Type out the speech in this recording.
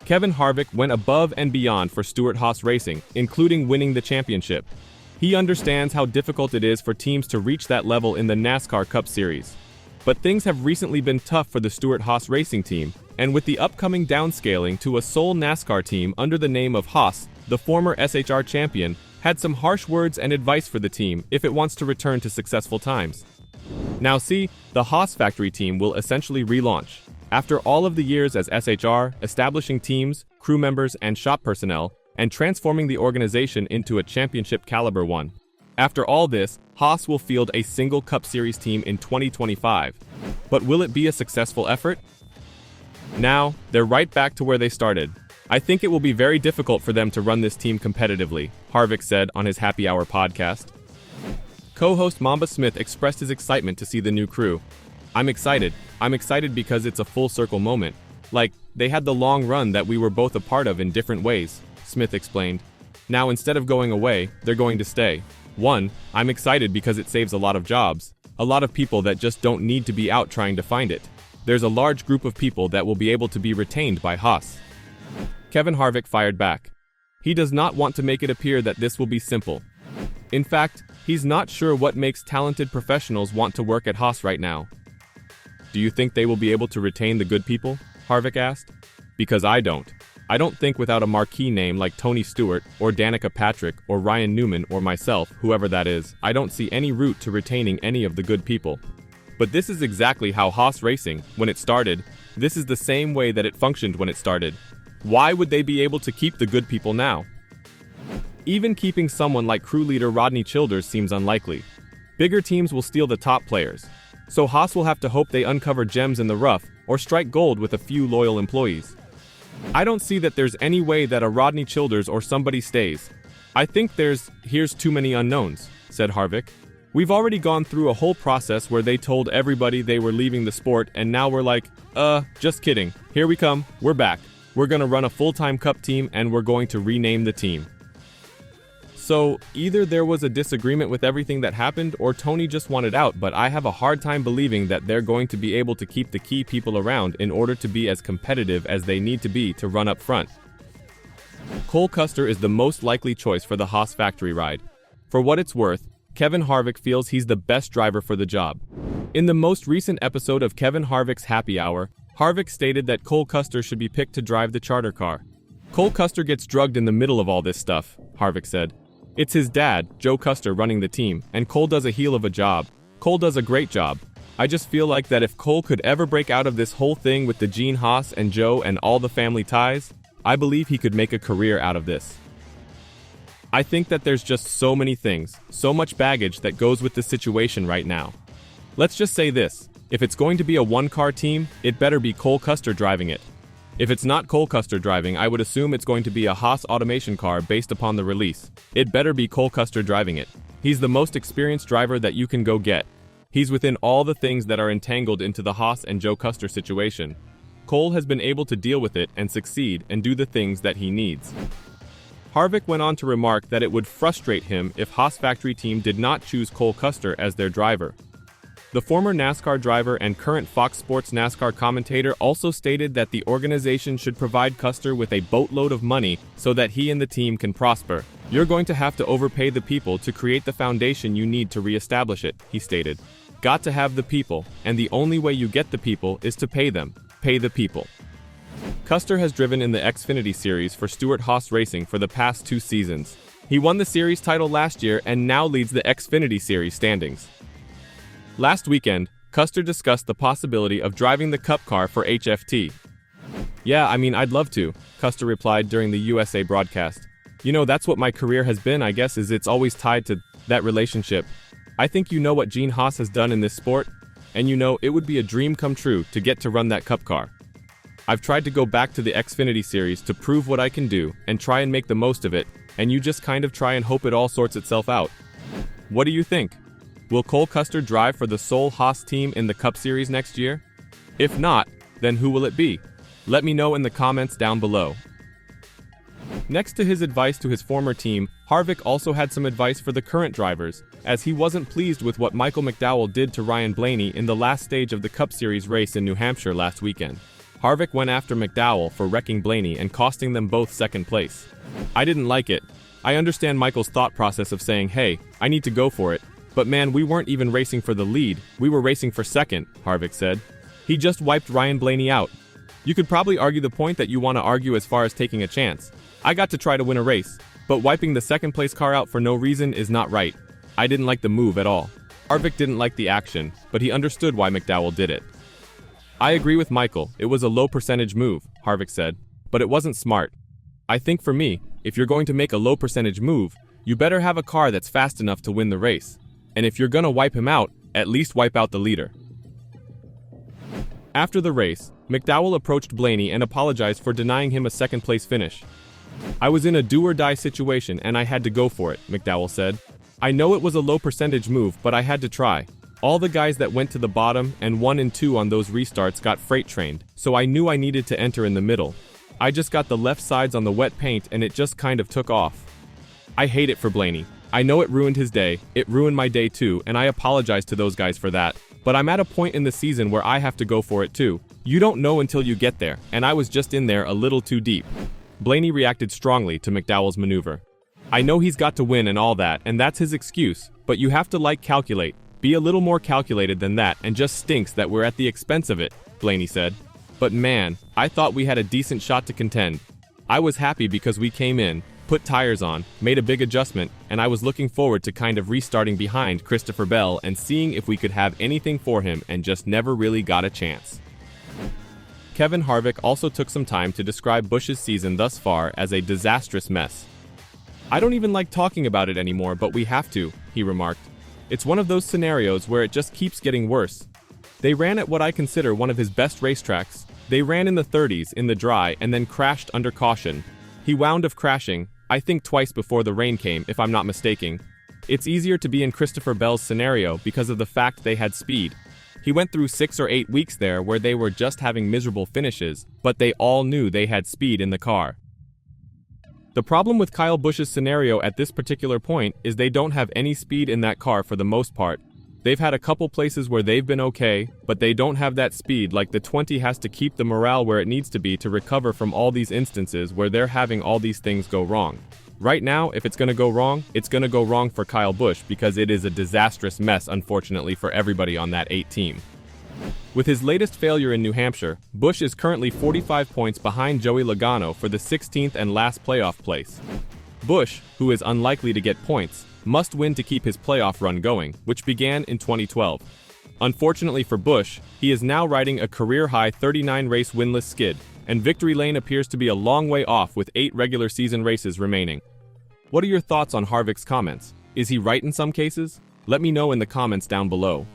Kevin Harvick went above and beyond for Stewart-Haas Racing, including winning the championship. He understands how difficult it is for teams to reach that level in the NASCAR Cup Series. But things have recently been tough for the Stewart-Haas Racing team, and with the upcoming downscaling to a sole NASCAR team under the name of Haas, the former SHR champion, had some harsh words and advice for the team if it wants to return to successful times. Now see, the Haas factory team will essentially relaunch. After all of the years as SHR, establishing teams, crew members, and shop personnel, and transforming the organization into a championship caliber one. After all this, Haas will field a single Cup Series team in 2025. But will it be a successful effort? Now, they're right back to where they started. I think it will be very difficult for them to run this team competitively, Harvick said on his Happy Hour podcast. Co-host Mamba Smith expressed his excitement to see the new crew. I'm excited because it's a full circle moment. Like, they had the long run that we were both a part of in different ways, Smith explained. Now instead of going away, they're going to stay. I'm excited because it saves a lot of jobs. A lot of people that just don't need to be out trying to find it. There's a large group of people that will be able to be retained by Haas. Kevin Harvick fired back. He does not want to make it appear that this will be simple. In fact, he's not sure what makes talented professionals want to work at Haas right now. Do you think they will be able to retain the good people? Harvick asked. Because I don't. I don't think without a marquee name like Tony Stewart, or Danica Patrick, or Ryan Newman, or myself, whoever that is, I don't see any route to retaining any of the good people. But this is exactly how Haas Racing, when it started, this is the same way that it functioned when it started. Why would they be able to keep the good people now? Even keeping someone like crew leader Rodney Childers seems unlikely. Bigger teams will steal the top players. So Haas will have to hope they uncover gems in the rough, or strike gold with a few loyal employees. I don't see that there's any way that a Rodney Childers or somebody stays. I think here's too many unknowns, said Harvick. We've already gone through a whole process where they told everybody they were leaving the sport, and now we're like, just kidding. Here we come, we're back. We're gonna run a full-time cup team and we're going to rename the team. So, either there was a disagreement with everything that happened or Tony just wanted out, but I have a hard time believing that they're going to be able to keep the key people around in order to be as competitive as they need to be to run up front. Cole Custer is the most likely choice for the Haas factory ride. For what it's worth, Kevin Harvick feels he's the best driver for the job. In the most recent episode of Kevin Harvick's Happy Hour, Harvick stated that Cole Custer should be picked to drive the charter car. Cole Custer gets drugged in the middle of all this stuff, Harvick said. It's his dad, Joe Custer, running the team, and Cole does a heel of a job. Cole does a great job. I just feel like that if Cole could ever break out of this whole thing with the Gene Haas and Joe and all the family ties, I believe he could make a career out of this. I think that there's just so many things, so much baggage that goes with the situation right now. Let's just say this, if it's going to be a one-car team, it better be Cole Custer driving it. If it's not Cole Custer driving, I would assume it's going to be a Haas automation car based upon the release. It better be Cole Custer driving it. He's the most experienced driver that you can go get. He's within all the things that are entangled into the Haas and Joe Custer situation. Cole has been able to deal with it and succeed and do the things that he needs. Harvick went on to remark that it would frustrate him if Haas factory team did not choose Cole Custer as their driver. The former NASCAR driver and current Fox Sports NASCAR commentator also stated that the organization should provide Custer with a boatload of money so that he and the team can prosper. You're going to have to overpay the people to create the foundation you need to reestablish it, he stated. Got to have the people, and the only way you get the people is to pay them. Pay the people. Custer has driven in the Xfinity Series for Stewart-Haas Racing for the past 2 seasons. He won the series title last year and now leads the Xfinity Series standings. Last weekend, Custer discussed the possibility of driving the Cup car for HFT. Yeah, I'd love to, Custer replied during the USA broadcast. That's what my career has been, I guess, is it's always tied to that relationship. I think you know what Gene Haas has done in this sport, and it would be a dream come true to get to run that Cup car. I've tried to go back to the Xfinity Series to prove what I can do and try and make the most of it, and you just kind of try and hope it all sorts itself out. What do you think? Will Cole Custer drive for the sole Haas team in the Cup Series next year? If not, then who will it be? Let me know in the comments down below. Next to his advice to his former team, Harvick also had some advice for the current drivers, as he wasn't pleased with what Michael McDowell did to Ryan Blaney in the last stage of the Cup Series race in New Hampshire last weekend. Harvick went after McDowell for wrecking Blaney and costing them both second place. I didn't like it. I understand Michael's thought process of saying, hey, I need to go for it. But man, we weren't even racing for the lead, we were racing for second, Harvick said. He just wiped Ryan Blaney out. You could probably argue the point that you want to argue as far as taking a chance. I got to try to win a race, but wiping the second place car out for no reason is not right. I didn't like the move at all. Harvick didn't like the action, but he understood why McDowell did it. I agree with Michael, it was a low percentage move, Harvick said, but it wasn't smart. I think for me, if you're going to make a low percentage move, you better have a car that's fast enough to win the race. And if you're gonna wipe him out, at least wipe out the leader. After the race, McDowell approached Blaney and apologized for denying him a second place finish. I was in a do-or-die situation and I had to go for it, McDowell said. I know it was a low percentage move, but I had to try. All the guys that went to the bottom and 1 and 2 on those restarts got freight trained, so I knew I needed to enter in the middle. I just got the left sides on the wet paint and it just kind of took off. I hate it for Blaney. I know it ruined his day, it ruined my day too, and I apologize to those guys for that. But I'm at a point in the season where I have to go for it too. You don't know until you get there, and I was just in there a little too deep. Blaney reacted strongly to McDowell's maneuver. I know he's got to win and all that, and that's his excuse, but you have to calculate. Be a little more calculated than that, and just stinks that we're at the expense of it, Blaney said. But man, I thought we had a decent shot to contend. I was happy because we came in, put tires on, made a big adjustment, and I was looking forward to kind of restarting behind Christopher Bell and seeing if we could have anything for him, and just never really got a chance. Kevin Harvick also took some time to describe Busch's season thus far as a disastrous mess. I don't even like talking about it anymore, but we have to, he remarked. It's one of those scenarios where it just keeps getting worse. They ran at what I consider one of his best racetracks. They ran in the 30s in the dry and then crashed under caution. He wound up crashing, I think twice before the rain came, if I'm not mistaken. It's easier to be in Christopher Bell's scenario because of the fact they had speed. He went through 6 or 8 weeks there where they were just having miserable finishes, but they all knew they had speed in the car. The problem with Kyle Busch's scenario at this particular point is they don't have any speed in that car for the most part. They've had a couple places where they've been okay, but they don't have that speed. Like the 20 has to keep the morale where it needs to be to recover from all these instances where they're having all these things go wrong. Right now, if it's going to go wrong, it's going to go wrong for Kyle Busch because it is a disastrous mess, unfortunately, for everybody on that 8 team. With his latest failure in New Hampshire, Busch is currently 45 points behind Joey Logano for the 16th and last playoff place. Busch, who is unlikely to get points, must win to keep his playoff run going, which began in 2012. Unfortunately for Busch, he is now riding a career-high 39-race winless skid, and victory lane appears to be a long way off with 8 regular season races remaining. What are your thoughts on Harvick's comments? Is he right in some cases? Let me know in the comments down below.